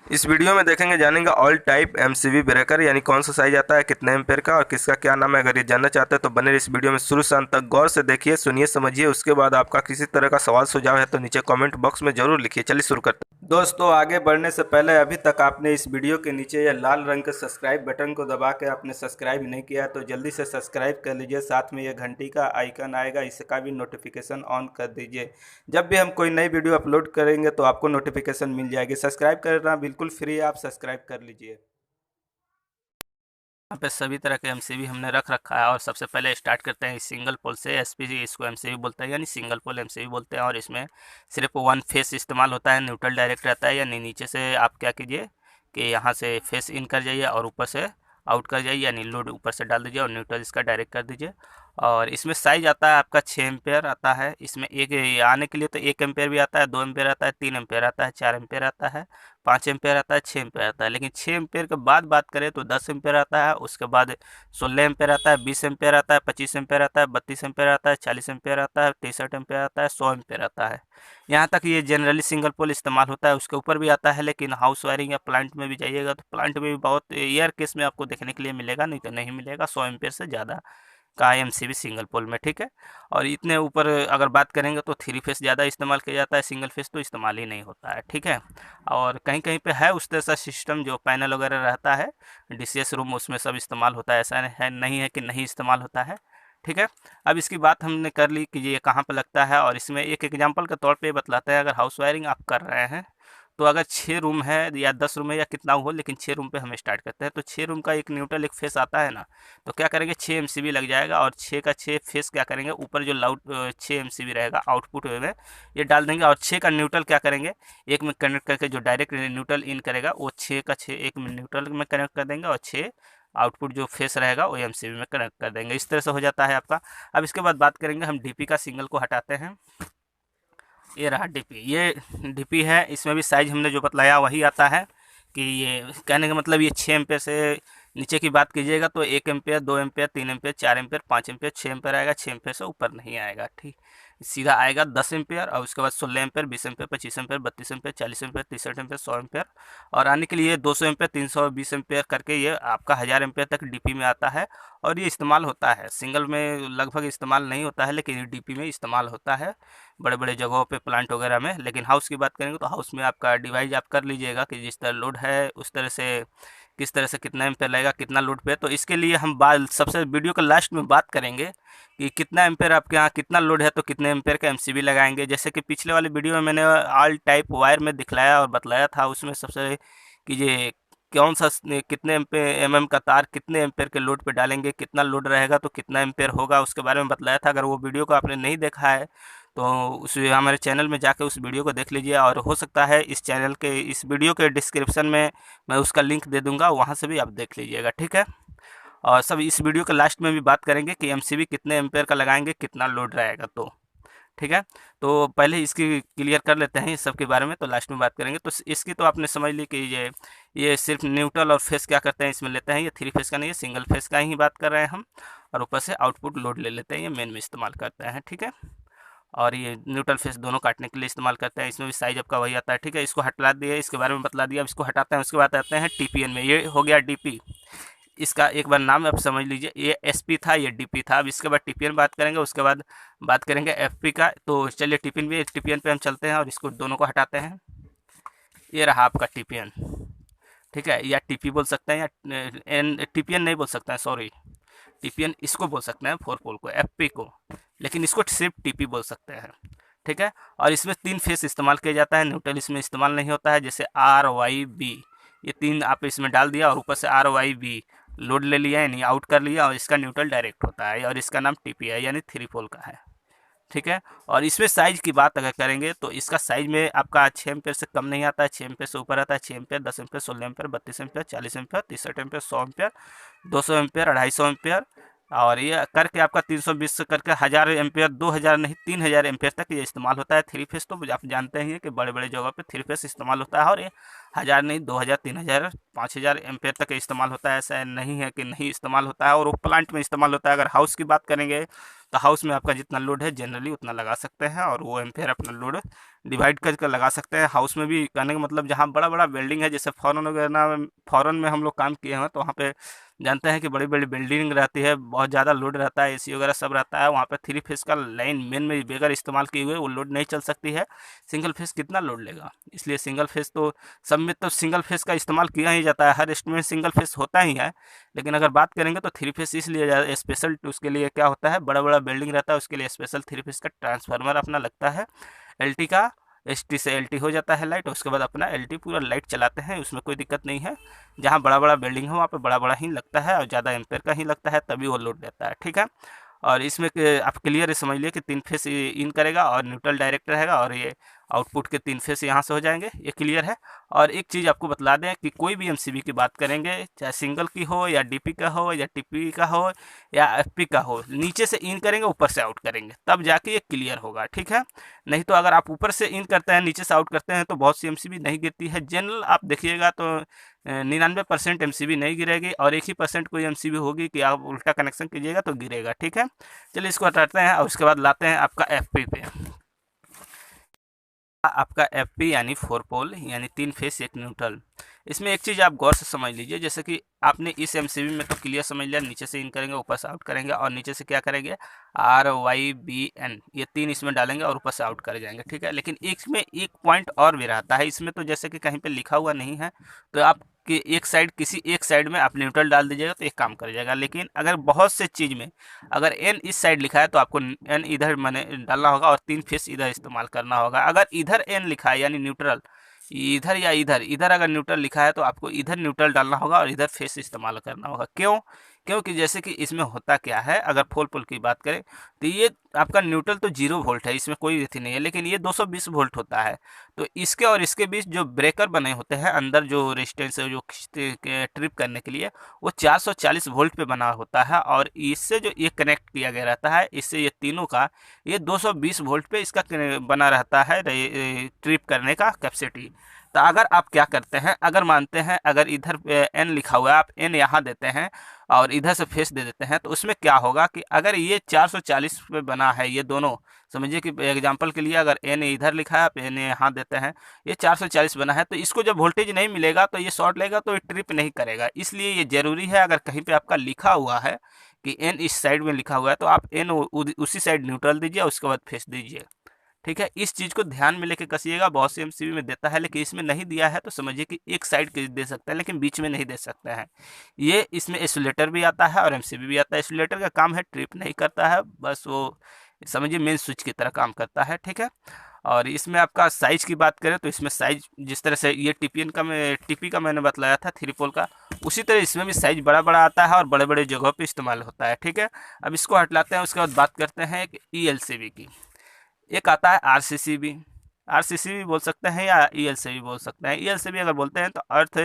इस वीडियो में देखेंगे जानेंगे ऑल टाइप एमसीबी ब्रेकर यानी कौन सा साइज आता है, कितने एम्पेयर का और किसका क्या नाम है। अगर ये जानना चाहते हैं तो बने इस वीडियो में शुरू से अंत तक गौर से देखिए, सुनिए, समझिए। उसके बाद आपका किसी तरह का सवाल सुझाव है तो नीचे कमेंट बॉक्स में जरूर लिखिए। चलिए शुरू करते हैं। दोस्तों, आगे बढ़ने से पहले अभी तक आपने इस वीडियो के नीचे यह लाल रंग के सब्सक्राइब बटन को दबा के आपने सब्सक्राइब नहीं किया है तो जल्दी से सब्सक्राइब कर लीजिए। साथ में यह घंटी का आइकन आएगा, इसका भी नोटिफिकेशन ऑन कर दीजिए। जब भी हम कोई नई वीडियो अपलोड करेंगे तो आपको नोटिफिकेशन मिल जाएगी। सब्सक्राइब करना बिल्कुल फ्री है, आप सब्सक्राइब कर लीजिए। यहाँ पे सभी तरह के एमसीबी हमने रख रखा है और सबसे पहले स्टार्ट करते हैं इस सिंगल पोल से। एसपीजी इसको एमसीबी बोलते हैं, यानी सिंगल पोल एमसीबी बोलते हैं। और इसमें सिर्फ वन फेस इस्तेमाल होता है, न्यूट्रल डायरेक्ट रहता है। यानी नीचे से आप क्या कीजिए कि यहाँ से फेस इन कर जाइए और ऊपर से आउट कर जाइए, यानी लोड ऊपर से डाल दीजिए और न्यूट्रल इसका डायरेक्ट कर दीजिए। और इसमें साइज आता है आपका 6 एम्पेयर आता है। इसमें एक आने के लिए तो 1 एम्पेयर भी आता है, 2 एम्पेयर आता है, 3 एम्पेयर आता है, 4 एम्पेयर आता है, 5 एम्पेयर आता है, 6 एम्पेयर आता है। लेकिन 6 एम्पेयर के बाद बात करें तो 10 एम्पेयर आता है, उसके बाद 16 एम्पेयर आता है, 20 एम्पेयर आता है, 25 एम्पेयर आता है, 32 एम्पेयर आता है, 40 एम्पेयर आता है, 63 एम्पेयर आता है, 100 एम्पेयर आता है। यहाँ तक ये जनरली सिंगल पोल इस्तेमाल होता है। उसके ऊपर भी आता है, लेकिन हाउस वायरिंग या प्लांट में भी जाइएगा तो प्लांट में भी बहुत एयर केस में आपको देखने के लिए मिलेगा, नहीं तो नहीं मिलेगा 100 एम्पेयर से ज़्यादा का एमसीबी सिंगल पोल में, ठीक है। और इतने ऊपर अगर बात करेंगे तो थ्री फेस ज़्यादा इस्तेमाल किया जाता है, सिंगल फेस तो इस्तेमाल ही नहीं होता है, ठीक है। और कहीं कहीं पे है उस तरह सा सिस्टम जो पैनल वगैरह रहता है, डीसीएस रूम, उसमें सब इस्तेमाल होता है। ऐसा है नहीं है कि नहीं इस्तेमाल होता है, ठीक है। अब इसकी बात हमने कर ली कि ये कहाँ पर लगता है, और इसमें एक एग्जांपल के तौर पे बतलाते हैं। अगर हाउस वायरिंग आप कर रहे हैं तो अगर 6 रूम है या 10 रूम है या कितना हो, लेकिन 6 रूम पे हम स्टार्ट करते हैं तो 6 रूम का एक न्यूट्रल एक फेस आता है ना, तो क्या करेंगे 6 एमसीबी लग जाएगा। और 6 का 6 फेस क्या करेंगे, ऊपर जो लाउट 6 एमसीबी रहेगा आउटपुट वे में ये डाल देंगे। और 6 का न्यूट्रल क्या करेंगे, एक में कनेक्ट करके जो डायरेक्ट न्यूट्रल इन करेगा वो 6 का 6 एक में न्यूट्रल में कनेक्ट कर देंगे, और 6 आउटपुट जो फेस रहेगा वो एमसीबी में कनेक्ट कर देंगे। इस तरह से हो जाता है आपका। अब इसके बाद बात करेंगे हम डीपी का। सिंगल को हटाते हैं, ये रहा डीपी। ये डीपी है, इसमें भी साइज हमने जो बतलाया वही आता है। कि ये कहने का मतलब ये 6 एम्पेयर से नीचे की बात कीजिएगा तो 1 ampere, 2 ampere, 3 ampere, 4 ampere, 5 ampere, 6 ampere आएगा। 6 एम्पेयर से ऊपर नहीं आएगा, ठीक। सीधा आएगा 10 एम्पेयर, और उसके बाद 16 ampere, 20 ampere, 25 ampere, 32 ampere, 40 ampere, 63 ampere, 100 ampere. और आने के लिए 200 एम्पेयर, 320 एम्पेयर करके ये आपका 1000 एम्पेयर तक डीपी में आता है। और ये इस्तेमाल होता है, सिंगल में लगभग इस्तेमाल नहीं होता है, लेकिन ये डीपी में इस्तेमाल होता है बड़े बड़े जगहों पे, प्लांट वगैरह में। लेकिन हाउस की बात करेंगे तो हाउस में आपका डिवाइस आप कर लीजिएगा कि जिस तरह लोड है उस तरह से किस तरह से कितना एम्पेयर लगेगा, कितना लोड पे। तो इसके लिए हम बात सबसे वीडियो के लास्ट में बात करेंगे कि कितना एम्पेयर आपके यहाँ कितना लोड है तो कितने एम्पेयर का एमसीबी लगाएंगे। जैसे कि पिछले वाले वीडियो में मैंने ऑल टाइप वायर में दिखलाया और बतलाया था, उसमें सबसे कि ये कौन सा कितने एमएम का तार कितने एम्पेयर के लोड पे डालेंगे, कितना लोड रहेगा तो कितना एम्पेयर होगा, उसके बारे में बतलाया था। अगर वो वीडियो को आपने नहीं देखा है तो उस हमारे चैनल में जाके उस वीडियो को देख लीजिए। और हो सकता है इस चैनल के इस वीडियो के डिस्क्रिप्शन में मैं उसका लिंक दे दूंगा, वहाँ से भी आप देख लीजिएगा, ठीक है। और सब इस वीडियो के लास्ट में भी बात करेंगे कि एमसीबी कितने एम्पेयर का लगाएंगे, कितना लोड रहेगा, तो ठीक है। तो पहले इसकी क्लियर कर लेते हैं इस सब के बारे में, तो लास्ट में बात करेंगे। तो इसकी तो आपने समझ ली कि ये सिर्फ न्यूट्रल और फेस क्या करते हैं इसमें लेते हैं। ये थ्री फेस का नहीं है, सिंगल फेस का ही बात कर रहे हैं हम। और ऊपर से आउटपुट लोड ले लेते हैं, ये मेन में इस्तेमाल करते हैं, ठीक है। और ये न्यूट्रल फेस दोनों काटने के लिए इस्तेमाल करते हैं। इसमें भी साइज आपका वही आता है, ठीक है। इसको हटा दिया, इसके बारे में बतला दिया। अब इसको हटाते हैं, उसके बाद आते हैं टीपीएन में। ये हो गया डीपी, इसका एक बार नाम आप समझ लीजिए। ये एसपी था, ये डीपी था। अब इसके बाद टीपीएन बात करेंगे, उसके बाद बात करेंगे एफपी का। तो चलिए टीपीएन पे हम चलते हैं और इसको दोनों को हटाते हैं। ये रहा आपका टीपीएन, ठीक है। या टीपी बोल सकते हैं या टीपीएन नहीं बोल सकते हैं, सॉरी। टीपीएन इसको बोल सकते हैं, 4 पोल को, एफपी को, लेकिन इसको सिर्फ टीपी बोल सकते हैं, ठीक है। और इसमें 3 फेस इस्तेमाल किया जाता है, न्यूट्रल इसमें इस्तेमाल नहीं होता है। जैसे आर वाई बी, ये 3 आप इसमें डाल दिया और ऊपर से आर वाई बी लोड ले लिया, यानी आउट कर लिया, और इसका न्यूट्रल डायरेक्ट होता है और इसका नाम टीपी है, यानी 3 पोल का है, ठीक है। और इसमें साइज की बात अगर करेंगे तो इसका साइज में आपका 6 एम्पेयर से कम नहीं आता है, 6 एम्पेयर से ऊपर आता है। 6 ampere, 10 ampere, 16 ampere, 32 ampere, 40 ampere, 63 ampere, 100 ampere, 200 ampere, 250 ampere. और ये करके आपका 320 से करके 1000 एम्पेयर, 2000 नहीं 3000 एम्पेयर तक ये इस्तेमाल होता है। थ्री फेस तो आप जानते ही हैं कि बड़े बड़े जगहों पे थ्री फेस इस्तेमाल होता है। और ये 1000 नहीं, 2000, 3000, 5000 एम्पेयर तक इस्तेमाल होता है। ऐसा नहीं है कि नहीं इस्तेमाल होता है, और वो प्लांट में इस्तेमाल होता है। अगर हाउस की बात करेंगे तो हाउस में आपका जितना लोड है जनरली उतना लगा सकते हैं, और वो एम्पेयर अपना लोड डिवाइड करके लगा सकते हैं। हाउस में भी कहने का मतलब जहाँ बड़ा बड़ा बिल्डिंग है, जैसे फॉरेन वगैरह में, फॉरेन में हम लोग काम किए हैं तो वहाँ पे जानते हैं कि बड़ी बड़ी बिल्डिंग रहती है, बहुत ज़्यादा लोड रहता है, एसी वगैरह सब रहता है। वहाँ पे 3 फेस का लाइन मेन में बगैर इस्तेमाल किए हुए वो लोड नहीं चल सकती है। सिंगल फेस कितना लोड लेगा, इसलिए सिंगल फेस तो सब में तो सिंगल फेस का इस्तेमाल किया ही जाता है, हर एस्टीमेट में सिंगल फेस होता ही है। लेकिन अगर बात करेंगे तो 3 फेस इसलिए स्पेशल, उसके लिए क्या होता है, बड़ा बड़ा बिल्डिंग रहता है उसके लिए स्पेशल 3 फेस का ट्रांसफार्मर अपना लगता है। एलटी का, एसटी से एलटी हो जाता है लाइट, उसके बाद अपना एलटी पूरा लाइट चलाते हैं, उसमें कोई दिक्कत नहीं है। जहाँ बड़ा बड़ा बिल्डिंग है वहाँ पे बड़ा बड़ा ही लगता है और ज़्यादा एम्पेयर का ही लगता है, तभी वो लोड देता है। ठीक है, और इसमें आप क्लियर समझ लिए कि 3 फेस इन करेगा और न्यूट्रल डायरेक्ट रहेगा, और ये आउटपुट के 3 फेस यहाँ से हो जाएंगे, ये क्लियर है। और एक चीज़ आपको बतला दें कि कोई भी एमसीबी की बात करेंगे, चाहे सिंगल की हो या डीपी का हो या टीपी का हो या एफपी का हो, नीचे से इन करेंगे ऊपर से आउट करेंगे तब जाके ये क्लियर होगा। ठीक है, नहीं तो अगर आप ऊपर से इन करते हैं नीचे से आउट करते हैं तो बहुत सी एमसीबी नहीं गिरती है। जनरल आप देखिएगा तो 99% एमसीबी नहीं गिरेगी, और 1 ही % कोई एमसीबी होगी कि आप उल्टा कनेक्शन कीजिएगा तो गिरेगा। ठीक है, चलिए इसको हटाते हैं और उसके बाद लाते हैं आपका एफपी पे। आपका एफपी यानी 4 पोल यानी 3 फेस 1 न्यूट्रल। इसमें एक चीज़ आप गौर से समझ लीजिए, जैसे कि आपने इस एमसीबी में तो क्लियर समझ लिया, नीचे से इन करेंगे ऊपर से आउट करेंगे, और नीचे से क्या करेंगे, RYBN ये 3 इसमें डालेंगे और ऊपर से आउट कर जाएंगे। ठीक है, लेकिन इसमें एक पॉइंट और भी रहता है, इसमें तो जैसे कि कहीं पे लिखा हुआ नहीं है, तो आप कि एक साइड, किसी एक साइड में आप न्यूट्रल डाल दीजिएगा तो एक काम कर जाएगा। लेकिन अगर बहुत से चीज़ में अगर एन इस साइड लिखा है तो आपको एन इधर मैंने डालना होगा और 3 फेस इधर इस्तेमाल करना होगा। अगर इधर एन लिखा है यानी न्यूट्रल, इधर या इधर, इधर अगर न्यूट्रल लिखा है तो आपको इधर न्यूट्रल डालना होगा और इधर फेस इस्तेमाल करना होगा। क्यों? क्योंकि जैसे कि इसमें होता क्या है, अगर फोल पुल की बात करें तो ये आपका न्यूट्रल तो 0 वोल्ट है, इसमें कोई अथी नहीं है, लेकिन ये 220 वोल्ट होता है। तो इसके और इसके बीच जो ब्रेकर बने होते हैं अंदर, जो रेजिस्टेंस है जो ट्रिप करने के लिए, वो 440 वोल्ट पे बना होता है, और इससे जो ये कनेक्ट किया गया रहता है, इससे ये तीनों का ये 220 वोल्ट पे इसका बना रहता है ट्रिप करने का कैपेसिटी। तो अगर आप क्या करते हैं, अगर मानते हैं अगर इधर एन लिखा हुआ है, आप एन यहाँ देते हैं और इधर से फेस दे देते हैं, तो उसमें क्या होगा कि अगर ये 440 पे बना है, ये दोनों समझिए कि एग्जांपल के लिए अगर एन इधर लिखा है, आप एन यहाँ देते हैं, ये 440 बना है, तो इसको जब वोल्टेज नहीं मिलेगा तो ये शॉर्ट लेगा, तो ये ट्रिप नहीं करेगा। इसलिए ये ज़रूरी है, अगर कहीं पे आपका लिखा हुआ है कि एन इस साइड में लिखा हुआ है तो आप एन उसी साइड न्यूट्रल दीजिए, उसके बाद फेस दीजिए। ठीक है, इस चीज़ को ध्यान में लेके कसिएगा। बहुत सी एमसीबी में देता है लेकिन इसमें नहीं दिया है, तो समझिए कि एक साइड के दे सकते हैं लेकिन बीच में नहीं दे सकते हैं। ये इसमें एसोलेटर भी आता है और एमसीबी भी आता है। एसोलेटर का काम है ट्रिप नहीं करता है, बस वो समझिए मेन स्विच की तरह काम करता है। ठीक है, और इसमें आपका साइज़ की बात करें तो इसमें साइज जिस तरह से ये टीपीएन का मैं टीपी का मैंने बतलाया था 3 पोल का, उसी तरह इसमें भी साइज बड़ा बड़ा आता है और बड़े बड़े जगहों पे इस्तेमाल होता है। ठीक है, अब इसको हटलाते हैं, उसके बाद बात करते हैं एक ईएलसीबी की। एक आता है आरसीसीबी। आरसीसीबी बोल सकते हैं या ईएलसीबी बोल सकते हैं। ईएलसीबी अगर बोलते हैं तो अर्थ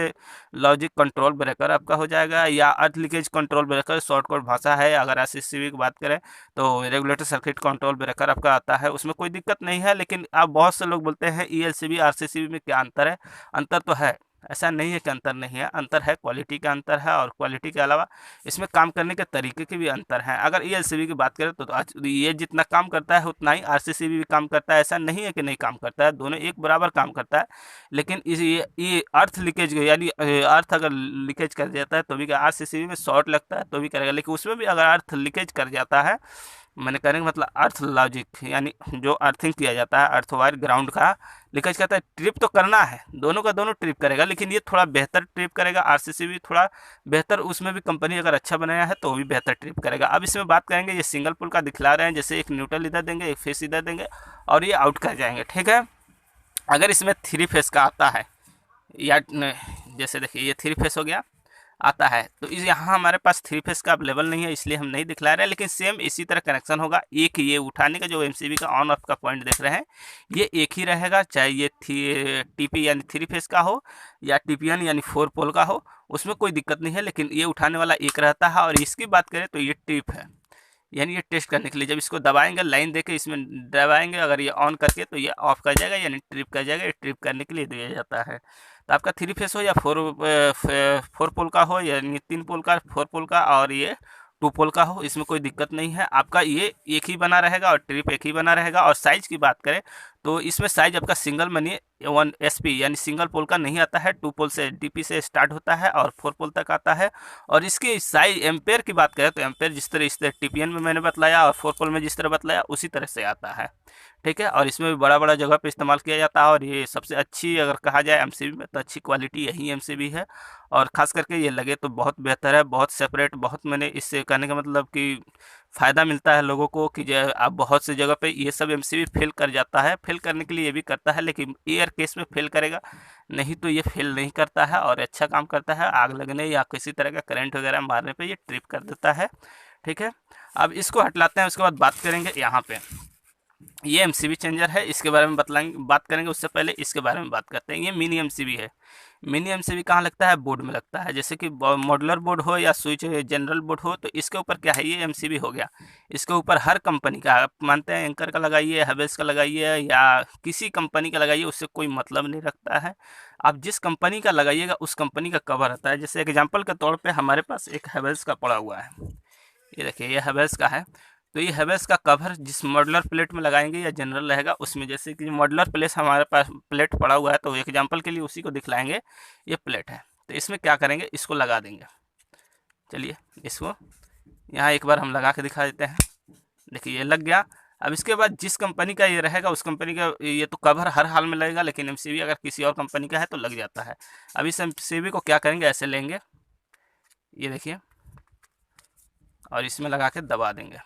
लॉजिक कंट्रोल ब्रेकर आपका हो जाएगा, या अर्थ लीकेज कंट्रोल ब्रेकर शॉर्टकट भाषा है। अगर आरसीसीबी की बात करें तो रेगुलेटर सर्किट कंट्रोल ब्रेकर आपका आता है, उसमें कोई दिक्कत नहीं है। लेकिन आप बहुत से लोग बोलते हैं ईएलसीबी आरसीसीबी में क्या अंतर है। अंतर तो है, ऐसा नहीं है कि अंतर नहीं है, अंतर है, क्वालिटी का अंतर है, और क्वालिटी के अलावा इसमें काम करने के तरीके के भी अंतर हैं। अगर ईएलसीबी की बात करें तो आज ये जितना काम करता है उतना ही आरसीसीबी भी काम करता है, ऐसा नहीं है कि नहीं काम करता है, दोनों एक बराबर काम करता है। लेकिन इस ये अर्थ लीकेज यानी अर्थ अगर लीकेज कर जाता है तो भी आरसीसीबी में शॉर्ट लगता है तो भी करेगा, लेकिन उसमें भी अगर अर्थ लीकेज कर जाता है, मैंने कहने का मतलब अर्थ लॉजिक यानी जो अर्थिंग किया जाता है, अर्थ वायर ग्राउंड का लीकेज करता है, ट्रिप तो करना है, दोनों का दोनों ट्रिप करेगा, लेकिन ये थोड़ा बेहतर ट्रिप करेगा। आरसीसी भी थोड़ा बेहतर, उसमें भी कंपनी अगर अच्छा बनाया है तो वो भी बेहतर ट्रिप करेगा। अब इसमें बात करेंगे, ये सिंगल पुल का दिखला रहे हैं, जैसे एक न्यूट्रल इधर देंगे, एक फेस इधर देंगे और ये आउट कर जाएंगे। ठीक है, अगर इसमें 3 फेस का आता है, या जैसे देखिए ये 3 फेस हो गया आता है, तो इस यहाँ हमारे पास 3 फेस का अवेलेबल नहीं है इसलिए हम नहीं दिखला रहे हैं, लेकिन सेम इसी तरह कनेक्शन होगा। एक ये उठाने का जो एमसीबी का ऑन ऑफ का पॉइंट देख रहे हैं, ये एक ही रहेगा, चाहे ये टीपी यानी 3 फेस का हो या टीपीएन यानी 4 पोल का हो, उसमें कोई दिक्कत नहीं है। लेकिन ये उठाने वाला एक रहता है, और इसकी बात करें तो ये ट्रिप है, यानी ये टेस्ट करने के लिए जब इसको दबाएंगे, लाइन देके इसमें दबाएंगे, अगर ये ऑन करके तो ये ऑफ कर जाएगा, यानी ट्रिप कर जाएगा। ये ट्रिप करने के लिए दिया जाता है। तो आपका 3 फेस हो या 4 पोल का हो, यानी 3 पोल का, 4 पोल का, और ये 2 पोल का हो, इसमें कोई दिक्कत नहीं है। आपका ये एक ही बना रहेगा और ट्रिप एक ही बना रहेगा। और साइज़ की बात करें तो इसमें साइज आपका सिंगल मनी 1 एसपी यानी सिंगल पोल का नहीं आता है। 2 पोल से डीपी से स्टार्ट होता है और 4 पोल तक आता है। और इसकी साइज एम्पेयर की बात करें तो एम्पेयर जिस तरह इस तरह टीपीएन में मैंने बतलाया और 4 पोल में जिस तरह बतलाया उसी तरह से आता है। ठीक है, और इसमें भी बड़ा बड़ा जगह पे इस्तेमाल किया जाता है। और ये सबसे अच्छी अगर कहा जाए एमसीबी में तो अच्छी क्वालिटी यही एमसीबी है। और ख़ास करके ये लगे तो बहुत बेहतर है, बहुत सेपरेट, बहुत मैंने इससे कहने का मतलब कि फ़ायदा मिलता है लोगों को कि जो आप बहुत सी जगह पे ये सब एमसीबी फेल कर जाता है। फेल करने के लिए ये भी करता है, लेकिन एयर केस में फेल करेगा, नहीं तो ये फेल नहीं करता है और अच्छा काम करता है। आग लगने या किसी तरह का करंट वगैरह मारने पे ये ट्रिप कर देता है। ठीक है, अब इसको हटलाते हैं, उसके बाद बात करेंगे यहाँ पे ये एमसीबी चेंजर है, इसके बारे में बतलाएंगे, बात करेंगे। उससे पहले इसके बारे में बात करते हैं। ये मिनी एमसीबी है। मिनी एमसीबी कहाँ लगता है? बोर्ड में लगता है। जैसे कि मॉडुलर बोर्ड हो या स्विच जनरल बोर्ड हो, तो इसके ऊपर क्या है, ये एमसीबी हो गया। इसके ऊपर हर कंपनी का, आप मानते हैं एंकर का लगाइए, हैवेल्स का लगाइए या किसी कंपनी का लगाइए, उससे कोई मतलब नहीं रखता है। आप जिस कंपनी का लगाइएगा उस कंपनी का कवर आता है। जैसे एग्जाम्पल के तौर पर हमारे पास एक हैवेल्स का पड़ा हुआ है, ये देखिए ये हैवेल्स का है। तो ये हैवेल्स का कवर जिस मॉडुलर प्लेट में लगाएंगे या जनरल रहेगा उसमें, जैसे कि मॉडुलर प्लेट हमारे पास प्लेट पड़ा हुआ है, तो एग्जांपल के लिए उसी को दिखलाएंगे। ये प्लेट है, तो इसमें क्या करेंगे, इसको लगा देंगे। चलिए इसको यहाँ एक बार हम लगा के दिखा देते हैं। देखिए ये लग गया। अब इसके बाद जिस कंपनी का ये रहेगा उस कंपनी का ये तो कवर हर हाल में लगेगा, लेकिन एमसीबी अगर किसी और कंपनी का है तो लग जाता है। अब इस एमसीबी को क्या करेंगे, ऐसे लेंगे, ये देखिए, और इसमें लगा के दबा देंगे।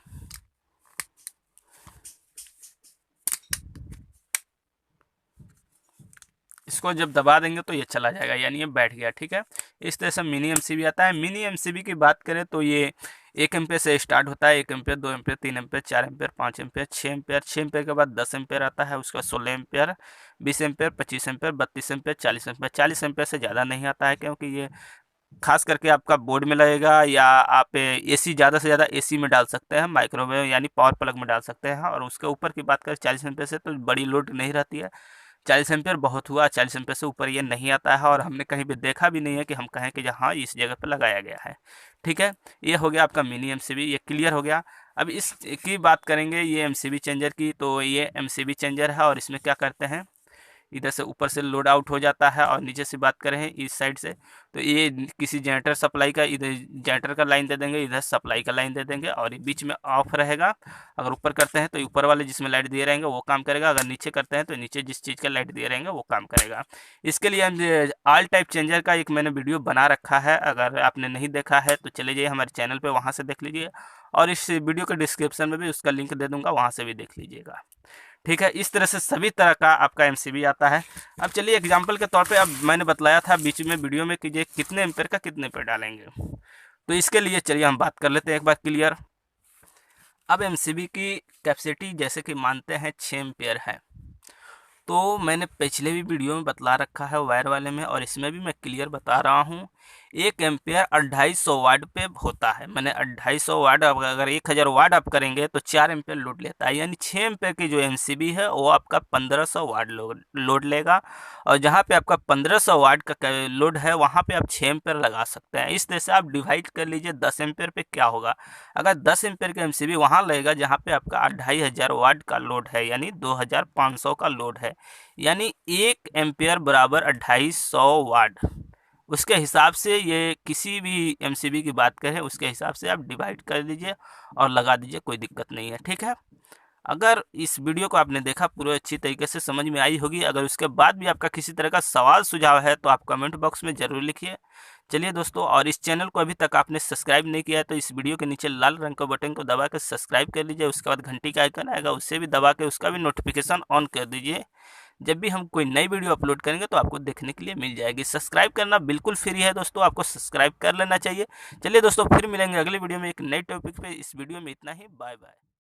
इसको जब दबा देंगे तो ये चला जाएगा, यानी ये बैठ गया। ठीक है, इस तरह से मिनी एमसीबी आता है। मिनी एमसीबी की बात करें तो ये 1 एम्पेयर से स्टार्ट होता है। 1 ampere, 2 ampere, 3 ampere, 4 ampere, 5 ampere, 6 ampere. 6 ampere के बाद 10 एम्पेयर आता है, उसका 16 ampere, 20 ampere, 25 ampere, 32 ampere, 40 ampere. 40 ampere से ज़्यादा नहीं आता है, क्योंकि ये खास करके आपका बोर्ड में लगेगा, या आप एसी ज़्यादा से ज़्यादा एसी में डाल सकते हैं, माइक्रोवेव यानी पावर प्लग में डाल सकते हैं। और उसके ऊपर की बात करें 40 एम्पेयर से तो बड़ी लोड नहीं रहती है। 40 एम्पेयर बहुत हुआ, 40 एम्पेयर से ऊपर ये नहीं आता है, और हमने कहीं भी देखा भी नहीं है कि हम कहें कि हाँ इस जगह पर लगाया गया है। ठीक है, ये हो गया आपका मिनी एमसीबी, ये क्लियर हो गया। अब इस की बात करेंगे ये एमसीबी चेंजर की। तो ये एमसीबी चेंजर है, और इसमें क्या करते हैं, इधर से ऊपर से लोड आउट हो जाता है, और नीचे से बात करें इस साइड से तो ये किसी जनरेटर सप्लाई का, इधर जनरेटर का लाइन दे देंगे, इधर सप्लाई का लाइन दे देंगे, और ये बीच में ऑफ रहेगा। अगर ऊपर करते हैं तो ऊपर वाले जिसमें लाइट दिए रहेंगे वो काम करेगा, अगर नीचे करते हैं तो नीचे जिस चीज़ का लाइट दिए रहेंगे वो काम करेगा। इसके लिए हम ऑल टाइप चेंजर का एक मैंने वीडियो बना रखा है, अगर आपने नहीं देखा है तो चले जाइए हमारे चैनल पर, वहाँ से देख लीजिए, और इस वीडियो के डिस्क्रिप्शन में भी उसका लिंक दे दूँगा, वहाँ से भी देख लीजिएगा। ठीक है, इस तरह से सभी तरह का आपका एमसीबी आता है। अब चलिए एग्जांपल के तौर पे, अब मैंने बतलाया था बीच में वीडियो में कि ये कितने एम्पेयर का कितने पे डालेंगे, तो इसके लिए चलिए हम बात कर लेते हैं एक बार क्लियर। अब एमसीबी की कैपेसिटी जैसे कि मानते हैं 6 एम्पेयर है, तो मैंने पिछले भी वीडियो में बतला रखा है वायर वाले में, और इसमें भी मैं क्लियर बता रहा हूँ। 1 एम्पेयर 250 वाट पे होता है। मैंने 250 वाट, अगर 1000 वाट आप करेंगे तो 4 एम्पेयर लोड लेता है, यानी 6 एम्पेयर की जो एमसीबी है वो आपका 1500 वाट लोड लेगा। और जहाँ पे आपका 1500 वाट का लोड है वहाँ पे आप 6 एम्पेयर लगा सकते हैं। इस तरह से आप डिवाइड कर लीजिए 10 एम्पेयर पे क्या होगा। अगर 10 एम्पेयर का एमसीबी वहाँ लगेगा जहाँ पे आपका 2500 वाट का लोड है, यानी 2500 का लोड है, यानी 1 एम्पेयर बराबर 250 वाट। उसके हिसाब से ये किसी भी एमसीबी की बात करें उसके हिसाब से आप डिवाइड कर लीजिए और लगा दीजिए, कोई दिक्कत नहीं है। ठीक है, अगर इस वीडियो को आपने देखा पूरे अच्छी तरीके से समझ में आई होगी। अगर उसके बाद भी आपका किसी तरह का सवाल सुझाव है तो आप कमेंट बॉक्स में ज़रूर लिखिए। चलिए दोस्तों, और इस चैनल को अभी तक आपने सब्सक्राइब नहीं किया है तो इस वीडियो के नीचे लाल रंग के बटन को दबा कर सब्सक्राइब कर लीजिए। उसके बाद घंटी का आइकन आएगा, उससे भी दबा के उसका भी नोटिफिकेशन ऑन कर दीजिए। जब भी हम कोई नई वीडियो अपलोड करेंगे तो आपको देखने के लिए मिल जाएगी। सब्सक्राइब करना बिल्कुल फ्री है दोस्तों, आपको सब्सक्राइब कर लेना चाहिए। चलिए दोस्तों, फिर मिलेंगे अगले वीडियो में एक नई टॉपिक पे। इस वीडियो में इतना ही, बाय बाय।